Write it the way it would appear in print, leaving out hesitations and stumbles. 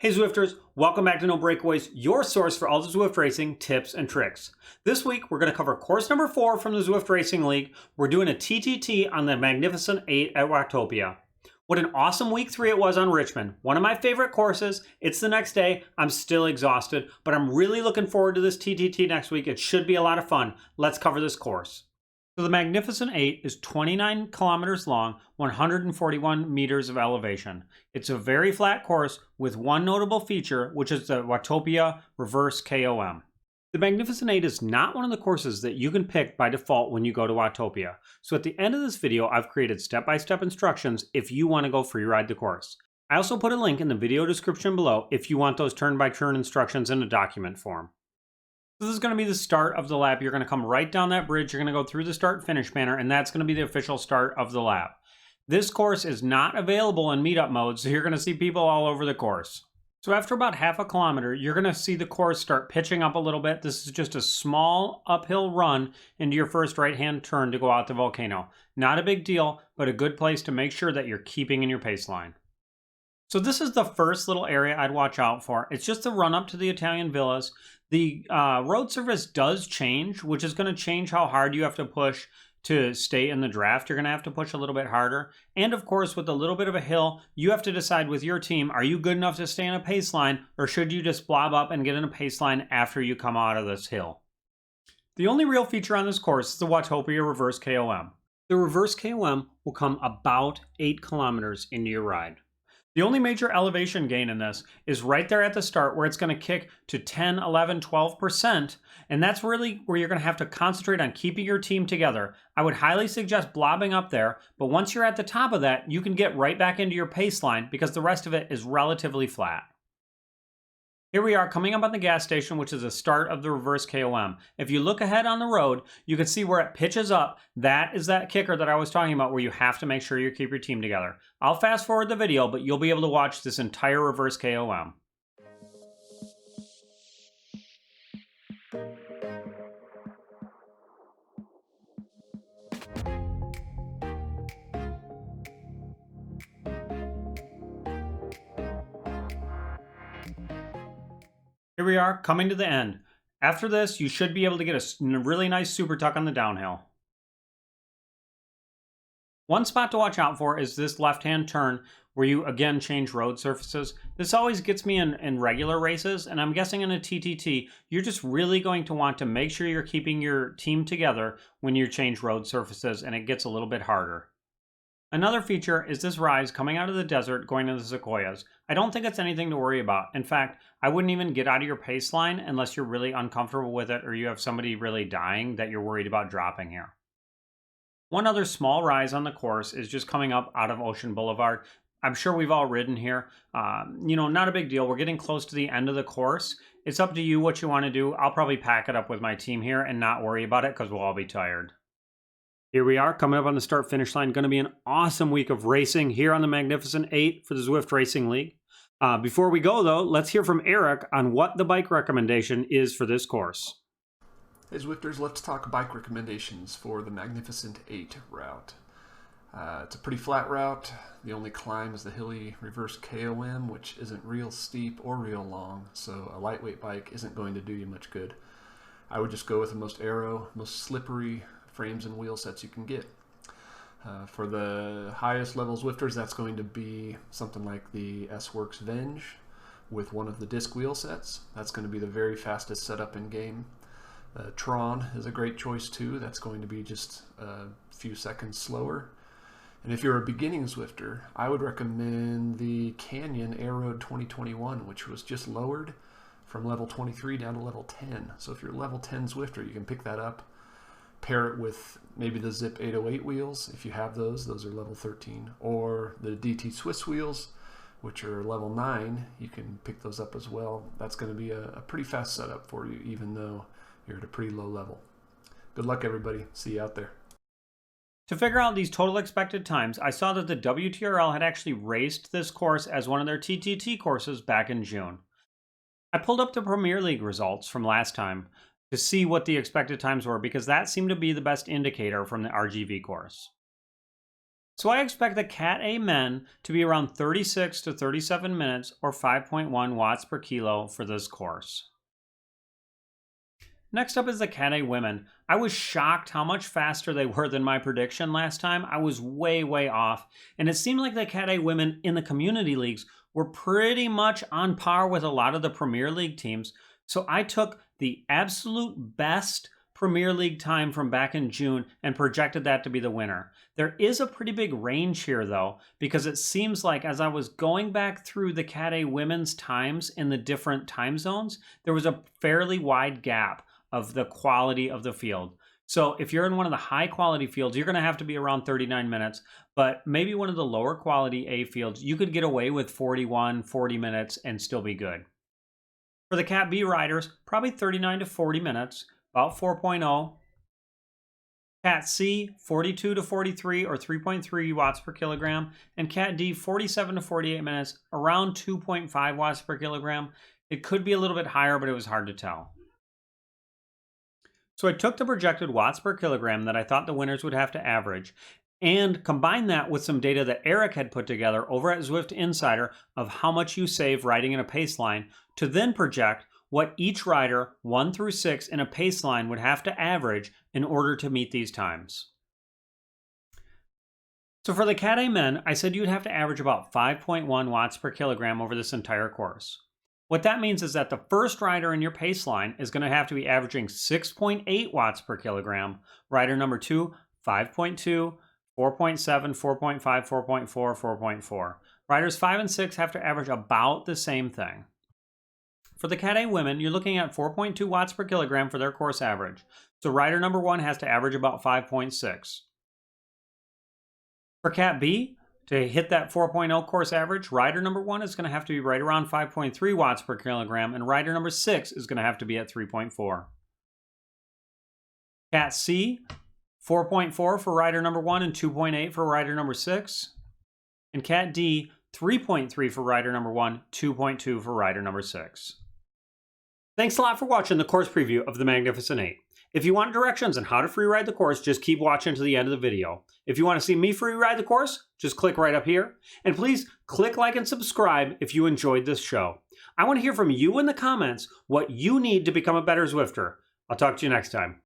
Hey Zwifters, welcome back to No Breakaways, your source for all the Zwift racing tips and tricks. This week we're going to cover course number 4 from the Zwift Racing League. We're doing a TTT on the Magnificent 8 at Watopia. What an awesome week 3 it was on Richmond. One of my favorite courses. It's the next day. I'm still exhausted, but I'm really looking forward to this TTT next week. It should be a lot of fun. Let's cover this course. So the Magnificent 8 is 29 kilometers long, 141 meters of elevation. It's a very flat course with one notable feature, which is the Watopia reverse KOM. The Magnificent 8 is not one of the courses that you can pick by default when you go to Watopia. So at the end of this video, I've created step-by-step instructions if you want to go free ride the course. I also put a link in the video description below if you want those turn-by-turn instructions in a document form. So this is going to be the start of the lap. You're going to come right down that bridge. You're going to go through the start-finish banner, and that's going to be the official start of the lap. This course is not available in meetup mode, so you're going to see people all over the course. So after about half a kilometer, you're going to see the course start pitching up a little bit. This is just a small uphill run into your first right-hand turn to go out the volcano. Not a big deal, but a good place to make sure that you're keeping in your pace line. So this is the first little area I'd watch out for. It's just the run up to the Italian villas. The road surface does change, which is going to change how hard you have to push to stay in the draft. You're going to have to push a little bit harder. And of course, with a little bit of a hill, you have to decide with your team, are you good enough to stay in a pace line, or should you just blob up and get in a pace line after you come out of this hill? The only real feature on this course is the Watopia reverse KOM. The reverse KOM will come about 8 kilometers into your ride. The only major elevation gain in this is right there at the start where it's going to kick to 10, 11, 12%. And that's really where you're going to have to concentrate on keeping your team together. I would highly suggest blobbing up there, but once you're at the top of that, you can get right back into your pace line because the rest of it is relatively flat. Here we are coming up on the gas station, which is the start of the reverse KOM. If you look ahead on the road, you can see where it pitches up. That is that kicker that I was talking about where you have to make sure you keep your team together. I'll fast forward the video, but you'll be able to watch this entire reverse KOM. Here we are, coming to the end. After this, you should be able to get a really nice super tuck on the downhill. One spot to watch out for is this left-hand turn where you again change road surfaces. This always gets me in regular races, and I'm guessing in a TTT, you're just really going to want to make sure you're keeping your team together when you change road surfaces, and it gets a little bit harder. Another feature is this rise coming out of the desert going to the sequoias. I don't think it's anything to worry about. In fact, I wouldn't even get out of your pace line unless you're really uncomfortable with it or you have somebody really dying that you're worried about dropping here. One other small rise on the course is just coming up out of Ocean Boulevard. I'm sure we've all ridden here. Not a big deal. We're getting close to the end of the course. It's up to you what you want to do. I'll probably pack it up with my team here and not worry about it because we'll all be tired. Here we are, coming up on the start-finish line. Going to be an awesome week of racing here on the Magnificent 8 for the Zwift Racing League. Before we go, though, let's hear from Eric on what the bike recommendation is for this course. Hey Zwifters, let's talk bike recommendations for the Magnificent 8 route. It's a pretty flat route. The only climb is the hilly reverse KOM, which isn't real steep or real long, so a lightweight bike isn't going to do you much good. I would just go with the most aero, most slippery frames and wheel sets you can get. For the highest level Zwifters, that's going to be something like the S-Works Venge with one of the disc wheel sets. That's going to be the very fastest setup in game. Tron is a great choice too. That's going to be just a few seconds slower. And if you're a beginning Zwifter, I would recommend the Canyon Aeroad 2021, which was just lowered from level 23 down to level 10. So if you're a level 10 Zwifter, you can pick that up. Pair it with maybe the Zip 808 wheels, if you have those are level 13, or the DT Swiss wheels, which are level 9, you can pick those up as well. That's going to be a pretty fast setup for you, even though you're at a pretty low level. Good luck, everybody. See you out there. To figure out these total expected times, I saw that the WTRL had actually raced this course as one of their TTT courses back in June. I pulled up the Premier League results from last time to see what the expected times were because that seemed to be the best indicator from the RGV course. So I expect the Cat A men to be around 36 to 37 minutes or 5.1 watts per kilo for this course. Next up is the Cat A women. I was shocked how much faster they were than my prediction last time. I was way off. And it seemed like the Cat A women in the community leagues were pretty much on par with a lot of the Premier League teams. So I took the absolute best Premier League time from back in June and projected that to be the winner. There is a pretty big range here though, because it seems like as I was going back through the Cat A women's times in the different time zones, there was a fairly wide gap of the quality of the field. So if you're in one of the high quality fields, you're going to have to be around 39 minutes, but maybe one of the lower quality A fields, you could get away with 41, 40 minutes and still be good. For the Cat B riders, probably 39 to 40 minutes, about 4.0. Cat C, 42 to 43 or 3.3 watts per kilogram, and Cat D, 47 to 48 minutes, around 2.5 watts per kilogram. It could be a little bit higher, but it was hard to tell. So I took the projected watts per kilogram that I thought the winners would have to average and combined that with some data that Eric had put together over at Zwift Insider of how much you save riding in a pace line to then project what each rider 1 through 6 in a pace line would have to average in order to meet these times. So for the Cat A men, I said you'd have to average about 5.1 watts per kilogram over this entire course. What that means is that the first rider in your pace line is going to have to be averaging 6.8 watts per kilogram. Rider number 2, 5.2, 4.7, 4.5, 4.4, 4.4. Riders 5 and 6 have to average about the same thing. For the Cat A women, you're looking at 4.2 watts per kilogram for their course average. So rider number 1 has to average about 5.6. For Cat B, to hit that 4.0 course average, rider number 1 is going to have to be right around 5.3 watts per kilogram, and rider number 6 is going to have to be at 3.4. Cat C, 4.4 for rider number 1 and 2.8 for rider number 6. And Cat D, 3.3 for rider number 1, 2.2 for rider number 6. Thanks a lot for watching the course preview of the Magnificent 8. If you want directions on how to free ride the course, just keep watching to the end of the video. If you want to see me free ride the course, just click right up here. And please click like and subscribe if you enjoyed this show. I want to hear from you in the comments what you need to become a better Zwifter. I'll talk to you next time.